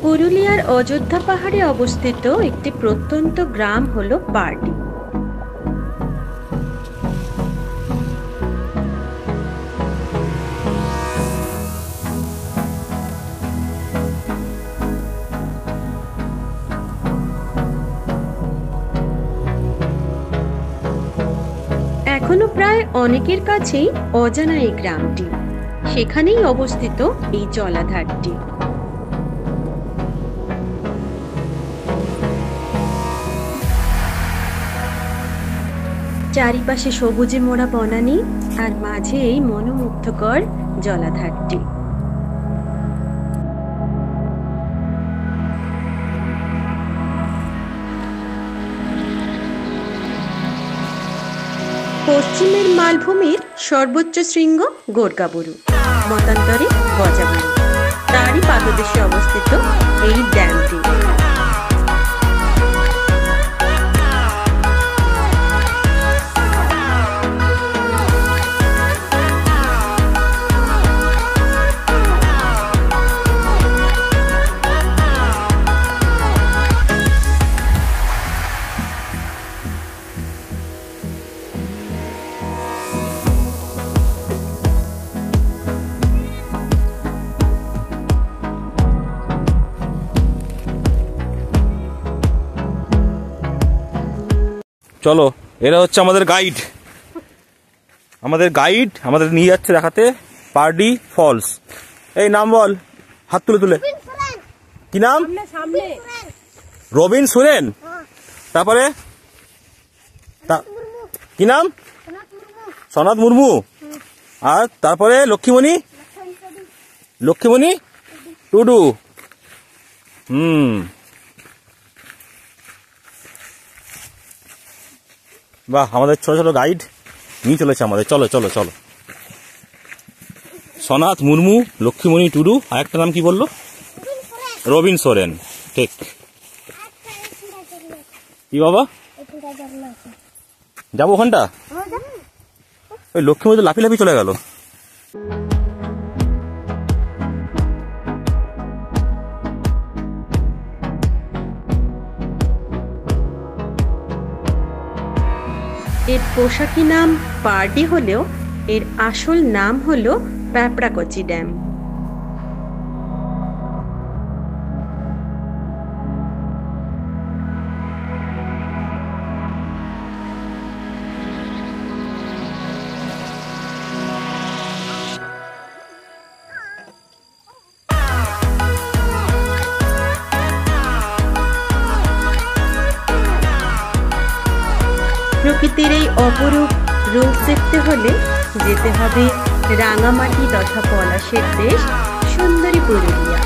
পুরুলিয়ার অযোধ্যা পাহাড়ে অবস্থিত একটি প্রত্যন্ত গ্রাম হলো পারডি। এখনো প্রায় অনেকের কাছেই অজানা এই গ্রামটি, সেখানেই অবস্থিত এই জলাধারটি। চারিপাশে সবুজে মোড়া বনানী আর মাঝে এই মনোমুগ্ধকর জলাধারটি। পশ্চিমের মালভূমির সর্বোচ্চ শৃঙ্গ গোর্গাবুরু, মতান্তরে গজাবুরু, তারই পাদদেশে অবস্থিত এই ড্যামটি। চলো, এরা হচ্ছে আমাদের গাইড। আমাদের নিয়ে যাচ্ছে দেখাতে পারডি ফলস। এই নাম বল, হাত তুলে তুলে। কি নাম? রবিন সোরেন। তারপরে কি নাম? সনাত মুর্মু। আর তারপরে লক্ষ্মীমণি টুডু। বাহ, আমাদের ছোট ছোট গাইড নিয়ে চলেছে আমাদের। চলো চলো চলো। সনাত মুর্মু, লক্ষ্মীমণি টুডু, আর একটা নাম কি বললো? রবিন সোরেন। ঠিক। কি বাবা, যাবো ওখানটা? ওই লক্ষ্মীমণি তো লাফি লাফি চলে গেল। এর পোশাকি নাম পারডি হলেও এর আসল নাম হলো প্যাপড়াকচি ড্যাম। প্রকৃতির এই অপরূপ রূপ দেখতে হলে যেতে হবে রাঙামাটি তথা পলাশের দেশ সুন্দরী পুরুলিয়া।